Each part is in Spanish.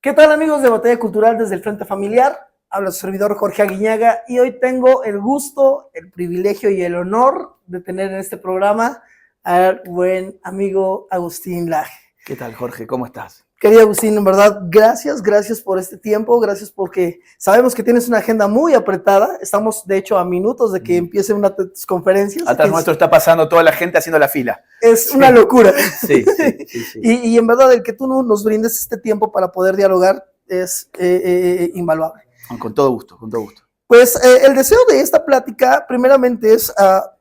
¿Qué tal, amigos de Batalla Cultural desde el Frente Familiar? Habla su servidor Jorge Aguiñaga y hoy tengo el gusto, el privilegio y el honor de tener en este programa al buen amigo Agustín Laje. ¿Qué tal, Jorge? ¿Cómo estás? Querido Agustín, en verdad, gracias por este tiempo, gracias porque sabemos que tienes una agenda muy apretada. Estamos, de hecho, a minutos de que empiece una de tus conferencias. Atrás nuestro está pasando toda la gente haciendo la fila. Es una locura. Sí. Y en verdad, el que tú nos brindes este tiempo para poder dialogar es invaluable. Con todo gusto, con todo gusto. Pues el deseo de esta plática, primeramente, es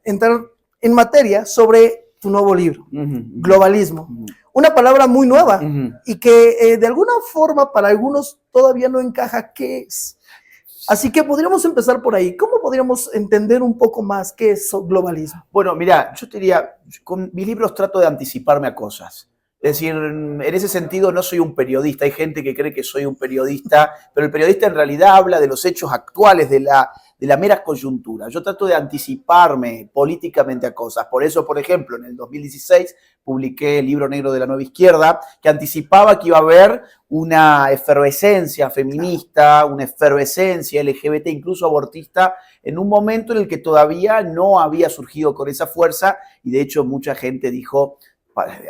entrar en materia sobre tu nuevo libro, Globalismo. Una palabra muy nueva y que de alguna forma para algunos todavía no encaja qué es. Así que podríamos empezar por ahí. ¿Cómo podríamos entender un poco más qué es globalismo? Bueno, mira, yo te diría, con mis libros trato de anticiparme a cosas. Es decir, en ese sentido no soy un periodista. Hay gente que cree que soy un periodista, pero el periodista en realidad habla de los hechos actuales, de la mera coyuntura. Yo trato de anticiparme políticamente a cosas. Por eso, por ejemplo, en el 2016 publiqué el libro negro de la nueva izquierda, que anticipaba que iba a haber una efervescencia feminista, una efervescencia LGBT, incluso abortista, en un momento en el que todavía no había surgido con esa fuerza, y de hecho mucha gente dijo,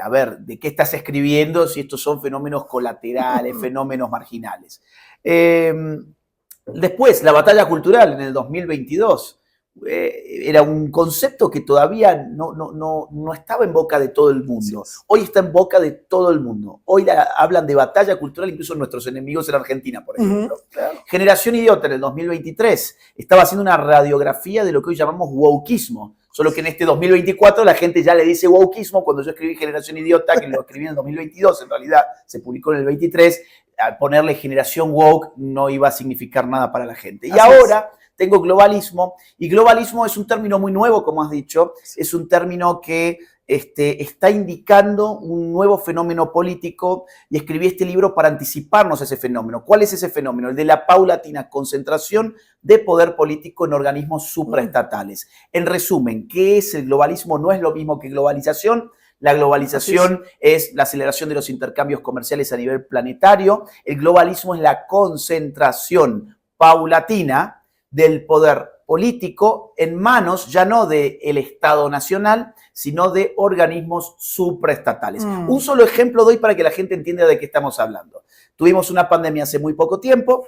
a ver, ¿de qué estás escribiendo si estos son fenómenos colaterales, fenómenos marginales? Después, la batalla cultural en el 2022 era un concepto que todavía no estaba en boca de todo el mundo. Hoy está en boca de todo el mundo. Hoy hablan de batalla cultural incluso nuestros enemigos en Argentina, por ejemplo. Claro. Generación Idiota en el 2023 estaba haciendo una radiografía de lo que hoy llamamos wokeismo. Solo que en este 2024 la gente ya le dice wokeismo. Cuando yo escribí Generación Idiota, que lo escribí en el 2022, en realidad se publicó en el 23, al ponerle generación woke no iba a significar nada para la gente. Y ahora tengo globalismo, y globalismo es un término muy nuevo, como has dicho, es un término que está indicando un nuevo fenómeno político, y escribí este libro para anticiparnos a ese fenómeno. ¿Cuál es ese fenómeno? El de la paulatina concentración de poder político en organismos supraestatales. En resumen, ¿qué es el globalismo? No es lo mismo que globalización. La globalización es la aceleración de los intercambios comerciales a nivel planetario. El globalismo es la concentración paulatina del poder político en manos ya no del Estado nacional, sino de organismos supraestatales. Un solo ejemplo doy para que la gente entienda de qué estamos hablando. Tuvimos una pandemia hace muy poco tiempo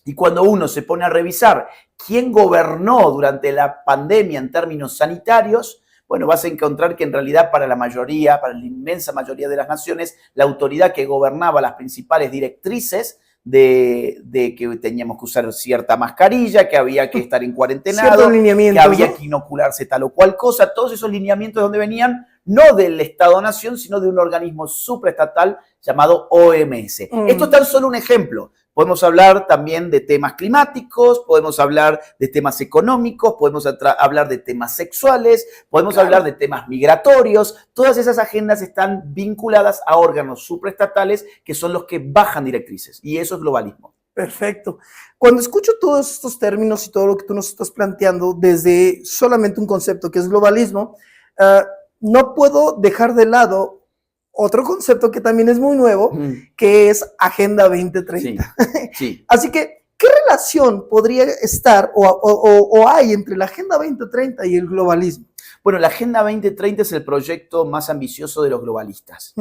y cuando uno se pone a revisar quién gobernó durante la pandemia en términos sanitarios, bueno, vas a encontrar que en realidad para la mayoría, para la inmensa mayoría de las naciones, la autoridad que gobernaba las principales directrices de que teníamos que usar cierta mascarilla, que había que estar en cuarentenado, que había que inocularse tal o cual cosa, todos esos lineamientos de donde venían, no del Estado-Nación, sino de un organismo supraestatal llamado OMS. Esto es tan solo un ejemplo. Podemos hablar también de temas climáticos, podemos hablar de temas económicos, podemos hablar de temas sexuales, podemos hablar de temas migratorios. Todas esas agendas están vinculadas a órganos supraestatales que son los que bajan directrices, y eso es globalismo. Perfecto. Cuando escucho todos estos términos y todo lo que tú nos estás planteando desde solamente un concepto que es globalismo, no puedo dejar de lado otro concepto que también es muy nuevo, que es Agenda 2030. Sí. Así que, ¿qué relación podría estar o hay entre la Agenda 2030 y el globalismo? Bueno, la Agenda 2030 es el proyecto más ambicioso de los globalistas.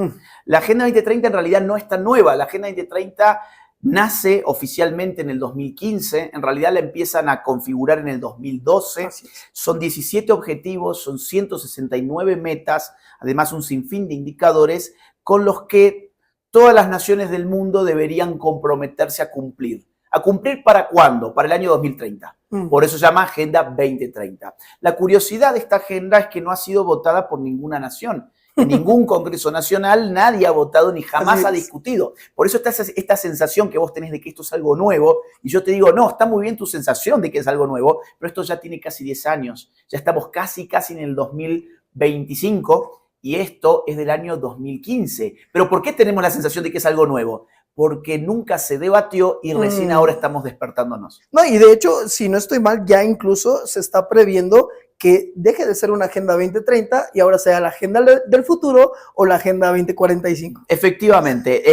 La Agenda 2030 en realidad no es tan nueva. La Agenda 2030 nace oficialmente en el 2015, en realidad la empiezan a configurar en el 2012, son 17 objetivos, son 169 metas, además un sinfín de indicadores con los que todas las naciones del mundo deberían comprometerse a cumplir. ¿A cumplir para cuándo? Para el año 2030. Por eso se llama Agenda 2030. La curiosidad de esta agenda es que no ha sido votada por ninguna nación. En ningún Congreso Nacional nadie ha votado ni jamás ha discutido. Por eso está esta sensación que vos tenés de que esto es algo nuevo. Y yo te digo, no, está muy bien tu sensación de que es algo nuevo, pero esto ya tiene casi 10 años. Ya estamos casi en el 2025 y esto es del año 2015. ¿Pero por qué tenemos la sensación de que es algo nuevo? Porque nunca se debatió y recién ahora estamos despertándonos. No, y de hecho, si no estoy mal, ya incluso se está previendo que deje de ser una Agenda 2030 y ahora sea la Agenda del Futuro o la Agenda 2045. Efectivamente,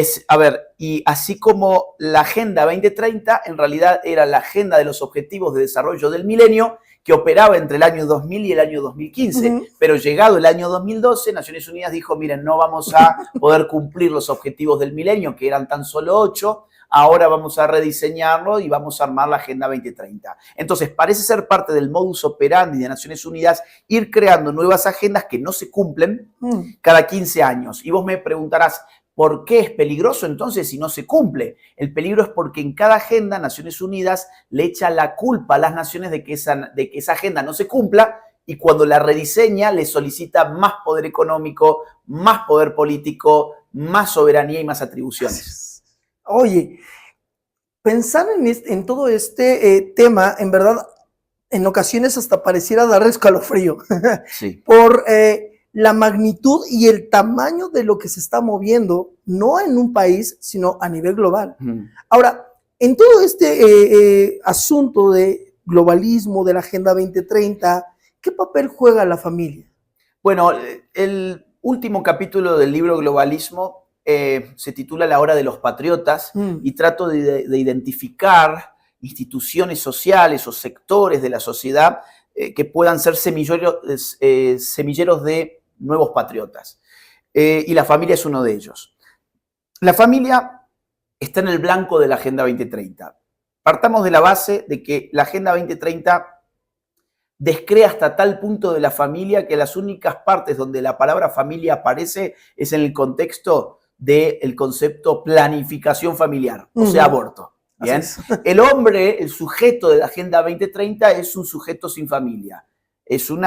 y así como la Agenda 2030 en realidad era la agenda de los objetivos de desarrollo del milenio que operaba entre el año 2000 y el año 2015, pero llegado el año 2012, Naciones Unidas dijo, miren, no vamos a poder cumplir los objetivos del milenio, que eran tan solo 8, ahora vamos a rediseñarlo y vamos a armar la Agenda 2030. Entonces, parece ser parte del modus operandi de Naciones Unidas ir creando nuevas agendas que no se cumplen cada 15 años. Y vos me preguntarás, ¿por qué es peligroso entonces si no se cumple? El peligro es porque en cada agenda Naciones Unidas le echa la culpa a las naciones de que esa agenda no se cumpla y cuando la rediseña le solicita más poder económico, más poder político, más soberanía y más atribuciones. Oye, pensar en todo este tema, en verdad, en ocasiones hasta pareciera dar escalofrío. Sí. Por la magnitud y el tamaño de lo que se está moviendo, no en un país, sino a nivel global. Ahora, en todo este asunto de globalismo, de la Agenda 2030, ¿qué papel juega la familia? Bueno, el último capítulo del libro Globalismo se titula La Hora de los Patriotas y trato de identificar instituciones sociales o sectores de la sociedad que puedan ser semilleros de nuevos patriotas. Y la familia es uno de ellos. La familia está en el blanco de la Agenda 2030. Partamos de la base de que la Agenda 2030 descrea hasta tal punto de la familia que las únicas partes donde la palabra familia aparece es en el contexto del concepto planificación familiar, o sea, aborto. ¿Bien? El hombre, el sujeto de la Agenda 2030 es un sujeto sin familia. Es un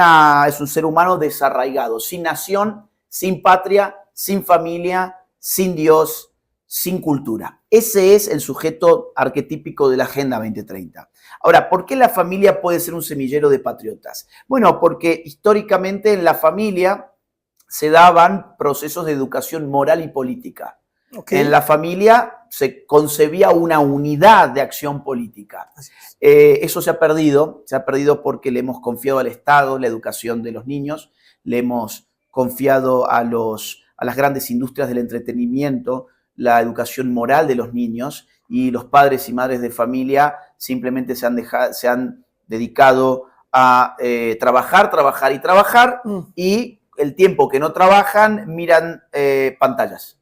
ser humano desarraigado, sin nación, sin patria, sin familia, sin Dios, sin cultura. Ese es el sujeto arquetípico de la Agenda 2030. Ahora, ¿por qué la familia puede ser un semillero de patriotas? Bueno, porque históricamente en la familia se daban procesos de educación moral y política. En la familia se concebía una unidad de acción política. Eso se ha perdido porque le hemos confiado al Estado la educación de los niños, le hemos confiado a las grandes industrias del entretenimiento la educación moral de los niños y los padres y madres de familia simplemente se han dedicado a trabajar y el tiempo que no trabajan miran pantallas.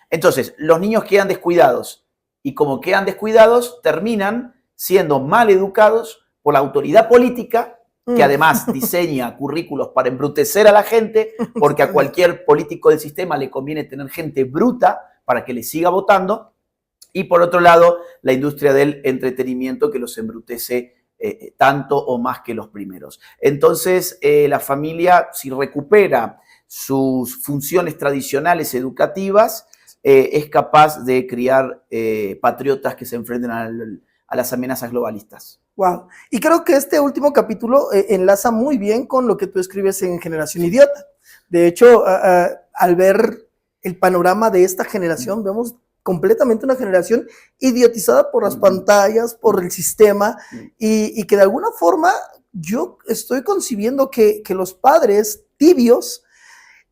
Entonces, los niños quedan descuidados y como quedan descuidados, terminan siendo mal educados por la autoridad política que además diseña currículos para embrutecer a la gente, porque a cualquier político del sistema le conviene tener gente bruta para que le siga votando. Y por otro lado, la industria del entretenimiento que los embrutece tanto o más que los primeros. Entonces, la familia, si recupera sus funciones tradicionales educativas, es capaz de criar patriotas que se enfrenten a las amenazas globalistas. Wow. Y creo que este último capítulo enlaza muy bien con lo que tú escribes en Generación Idiota. De hecho, al ver el panorama de esta generación, vemos completamente una generación idiotizada por las pantallas, por el sistema, y que de alguna forma yo estoy concibiendo que los padres tibios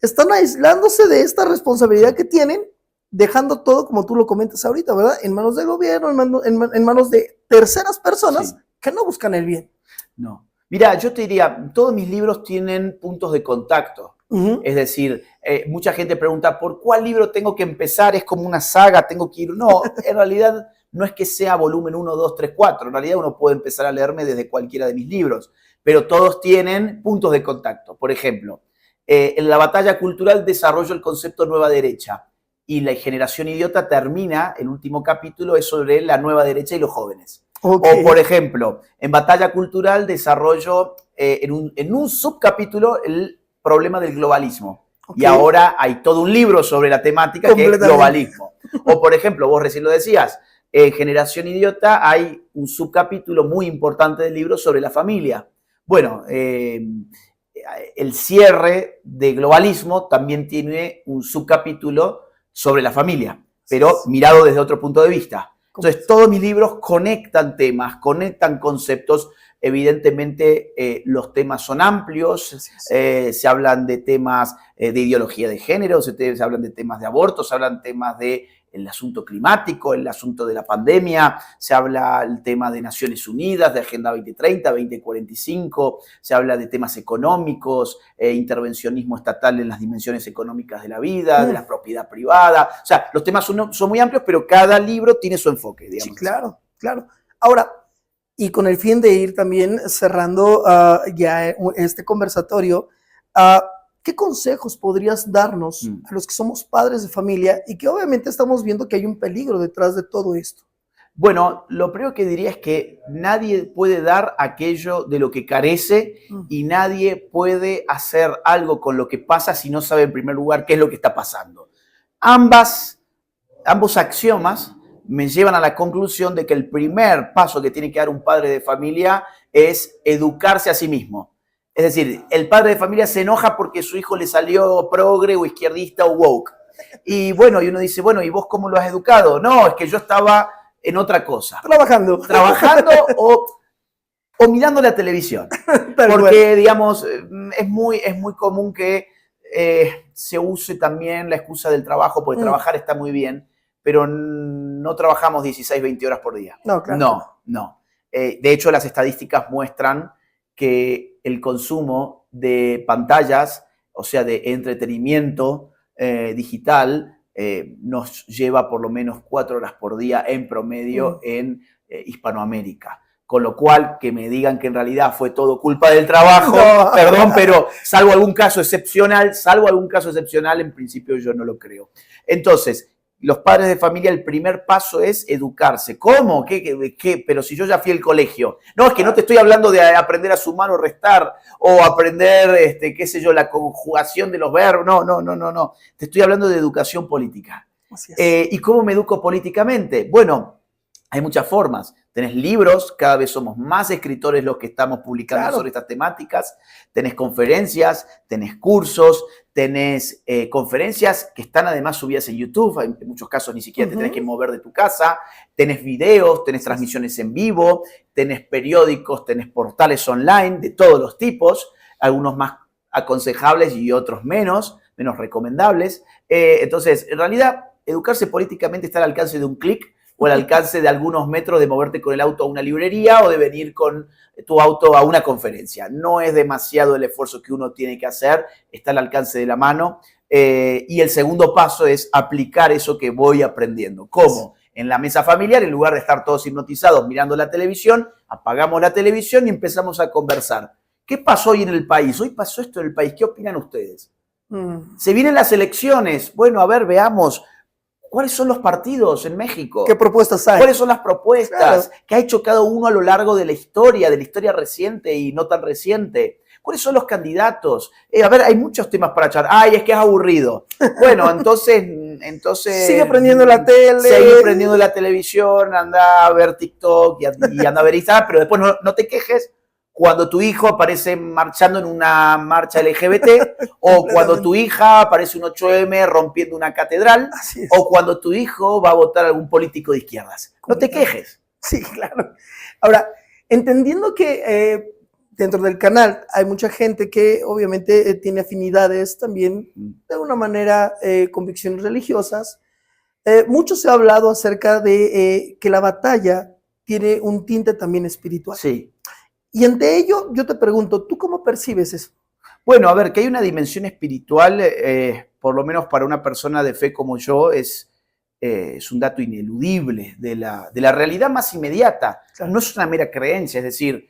están aislándose de esta responsabilidad que tienen, dejando todo, como tú lo comentas ahorita, ¿verdad? En manos del gobierno, en manos de terceras personas que no buscan el bien. No. Mira, yo te diría, todos mis libros tienen puntos de contacto. Es decir, mucha gente pregunta, ¿por cuál libro tengo que empezar? Es como una saga, tengo que ir. No, en realidad no es que sea volumen 1, 2, 3, 4. En realidad uno puede empezar a leerme desde cualquiera de mis libros, pero todos tienen puntos de contacto. Por ejemplo, en la batalla cultural desarrollo el concepto nueva derecha y la Generación Idiota termina, el último capítulo es sobre la nueva derecha y los jóvenes. Okay. O, por ejemplo, en batalla cultural desarrollo en un subcapítulo el problema del globalismo. Okay. Y ahora hay todo un libro sobre la temática que es globalismo. O, por ejemplo, vos recién lo decías, en Generación Idiota hay un subcapítulo muy importante del libro sobre la familia. Bueno, el cierre de globalismo también tiene un subcapítulo sobre la familia, pero mirado desde otro punto de vista. Entonces, todos mis libros conectan temas, conectan conceptos, Evidentemente los temas son amplios, se hablan de temas de ideología de género, se hablan de temas de aborto, se hablan temas de el asunto climático, el asunto de la pandemia, se habla el tema de Naciones Unidas, de Agenda 2030, 2045, se habla de temas económicos, intervencionismo estatal en las dimensiones económicas de la vida, de la propiedad privada. O sea, los temas son muy amplios, pero cada libro tiene su enfoque, digamos. Sí, claro, claro. Ahora, y con el fin de ir también cerrando ya este conversatorio, ¿qué consejos podrías darnos a los que somos padres de familia y que obviamente estamos viendo que hay un peligro detrás de todo esto? Bueno, lo primero que diría es que nadie puede dar aquello de lo que carece y nadie puede hacer algo con lo que pasa si no sabe en primer lugar qué es lo que está pasando. Ambos axiomas me llevan a la conclusión de que el primer paso que tiene que dar un padre de familia es educarse a sí mismo. Es decir, el padre de familia se enoja porque su hijo le salió progre o izquierdista o woke. Y bueno, y uno dice, bueno, ¿y vos cómo lo has educado? No, es que yo estaba en otra cosa. Trabajando o mirando la televisión. Porque, digamos, es muy común que se use también la excusa del trabajo, porque trabajar está muy bien, pero no trabajamos 16, 20 horas por día. No, claro. No. De hecho, las estadísticas muestran que el consumo de pantallas, o sea, de entretenimiento digital, nos lleva por lo menos 4 horas por día en promedio en Hispanoamérica. Con lo cual, que me digan que en realidad fue todo culpa del trabajo, no. Perdón, pero salvo algún caso excepcional, en principio yo no lo creo. Entonces, los padres de familia, el primer paso es educarse. ¿Cómo? ¿Qué? Pero si yo ya fui al colegio. No, es que no te estoy hablando de aprender a sumar o restar o aprender, qué sé yo, la conjugación de los verbos. No. Te estoy hablando de educación política. ¿Y cómo me educo políticamente? Bueno, hay muchas formas. Tenés libros, cada vez somos más escritores los que estamos publicando sobre estas temáticas. Tenés conferencias, tenés cursos, tenés conferencias que están además subidas en YouTube. En muchos casos ni siquiera te tenés que mover de tu casa. Tenés videos, tenés transmisiones en vivo, tenés periódicos, tenés portales online de todos los tipos, algunos más aconsejables y otros menos recomendables. Entonces, en realidad, educarse políticamente está al alcance de un clic, o al alcance de algunos metros de moverte con el auto a una librería o de venir con tu auto a una conferencia. No es demasiado el esfuerzo que uno tiene que hacer, está al alcance de la mano. Y el segundo paso es aplicar eso que voy aprendiendo. ¿Cómo? En la mesa familiar, en lugar de estar todos hipnotizados mirando la televisión, apagamos la televisión y empezamos a conversar. ¿Qué pasó hoy en el país? Hoy pasó esto en el país. ¿Qué opinan ustedes? Se vienen las elecciones. Bueno, a ver, veamos. ¿Cuáles son los partidos en México? ¿Qué propuestas hay? ¿Cuáles son las propuestas que ha hecho cada uno a lo largo de la historia reciente y no tan reciente? ¿Cuáles son los candidatos? A ver, hay muchos temas para echar. Ay, es que es aburrido. Bueno, entonces sigue prendiendo la tele. Sigue prendiendo la televisión, anda a ver TikTok y anda a ver Instagram, pero después no te quejes cuando tu hijo aparece marchando en una marcha LGBT, o cuando tu hija aparece un 8M rompiendo una catedral, o cuando tu hijo va a votar a algún político de izquierdas. No te quejes. Sí, claro. Ahora, entendiendo que dentro del canal hay mucha gente que obviamente tiene afinidades también, de alguna manera, convicciones religiosas, mucho se ha hablado acerca de que la batalla tiene un tinte también espiritual. Sí. Y ante ello, yo te pregunto, ¿tú cómo percibes eso? Bueno, a ver, que hay una dimensión espiritual, por lo menos para una persona de fe como yo, es un dato ineludible de la realidad más inmediata. Claro. No es una mera creencia, es decir,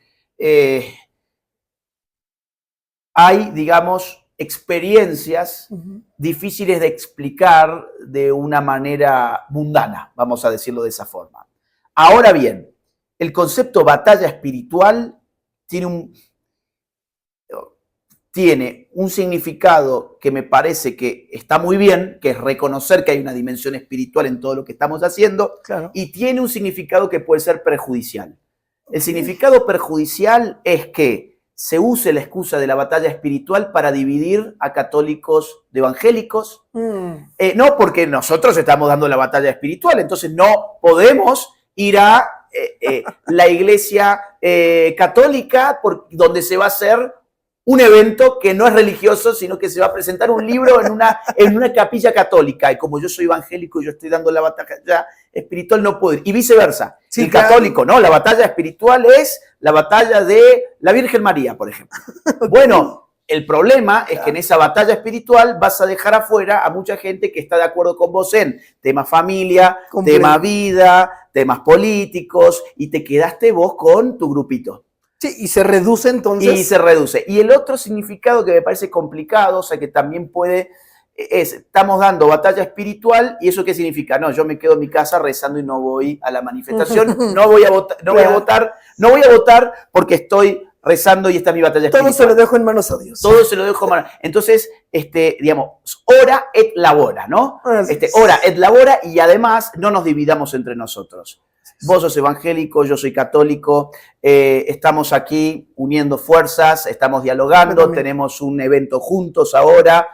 hay, digamos, experiencias difíciles de explicar de una manera mundana, vamos a decirlo de esa forma. Ahora bien, el concepto batalla espiritual tiene un significado que me parece que está muy bien, que es reconocer que hay una dimensión espiritual en todo lo que estamos haciendo, claro. Y tiene un significado que puede ser perjudicial. El significado perjudicial es que se use la excusa de la batalla espiritual para dividir a católicos de evangélicos. No porque nosotros estamos dando la batalla espiritual, entonces no podemos ir a la iglesia católica, donde se va a hacer un evento que no es religioso, sino que se va a presentar un libro en una capilla católica. Y como yo soy evangélico y yo estoy dando la batalla espiritual, no puedo ir. Y viceversa. Sí, el claro. católico, no, la batalla espiritual es la batalla de la Virgen María, por ejemplo. Bueno, el problema es que en esa batalla espiritual vas a dejar afuera a mucha gente que está de acuerdo con vos en temas familia, tema vida, temas políticos, y te quedaste vos con tu grupito. Sí, y se reduce entonces. Y se reduce. Y el otro significado que me parece complicado, o sea, que también puede, estamos dando batalla espiritual, ¿y eso qué significa? No, yo me quedo en mi casa rezando y no voy a la manifestación, no voy a votar porque estoy rezando y esta es mi batalla espiritual. Todo se lo dejo en manos a Dios. Todo se lo dejo en manos. Entonces, digamos, ora et labora, ¿no? Ora et labora, y además no nos dividamos entre nosotros. Vos sos evangélico, yo soy católico, estamos aquí uniendo fuerzas, estamos dialogando, tenemos un evento juntos ahora.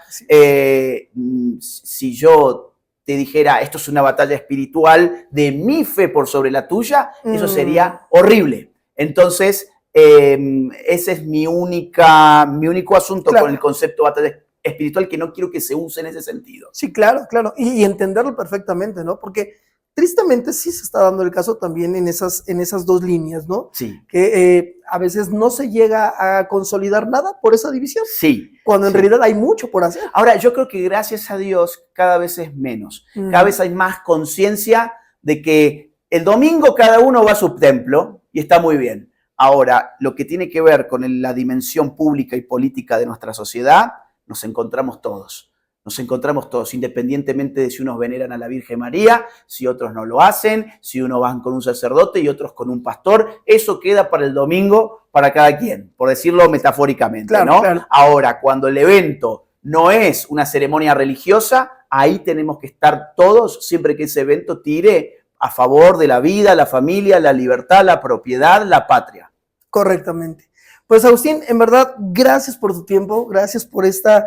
Si yo te dijera, esto es una batalla espiritual de mi fe por sobre la tuya, eso sería horrible. Entonces, ese es mi único asunto con el concepto de batalla espiritual, que no quiero que se use en ese sentido. Sí, claro, claro. Y entenderlo perfectamente, ¿no? Porque tristemente sí se está dando el caso también en esas dos líneas, ¿no? Sí. Que a veces no se llega a consolidar nada por esa división. Sí. Cuando en realidad hay mucho por hacer. Ahora, yo creo que gracias a Dios cada vez es menos. Cada vez hay más conciencia de que el domingo cada uno va a su templo y está muy bien. Ahora, lo que tiene que ver con la dimensión pública y política de nuestra sociedad, nos encontramos todos. Nos encontramos todos, independientemente de si unos veneran a la Virgen María, si otros no lo hacen, si unos van con un sacerdote y otros con un pastor. Eso queda para el domingo, para cada quien, por decirlo metafóricamente, claro, ¿no? Claro. Ahora, cuando el evento no es una ceremonia religiosa, ahí tenemos que estar todos, siempre que ese evento tire a favor de la vida, la familia, la libertad, la propiedad, la patria. Correctamente. Pues Agustín, en verdad, gracias por tu tiempo, gracias por esta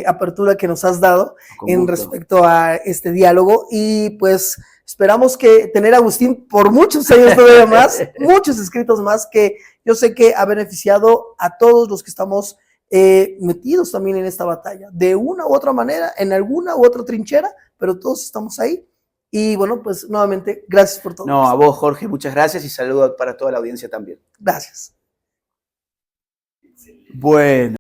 apertura que nos has dado en respecto a este diálogo, y pues esperamos que tener a Agustín por muchos años todavía más, muchos escritos más, que yo sé que ha beneficiado a todos los que estamos metidos también en esta batalla, de una u otra manera, en alguna u otra trinchera, pero todos estamos ahí. Y bueno, pues nuevamente, gracias por todo. No, a vos, Jorge, muchas gracias, y saludos para toda la audiencia también. Gracias. Bueno.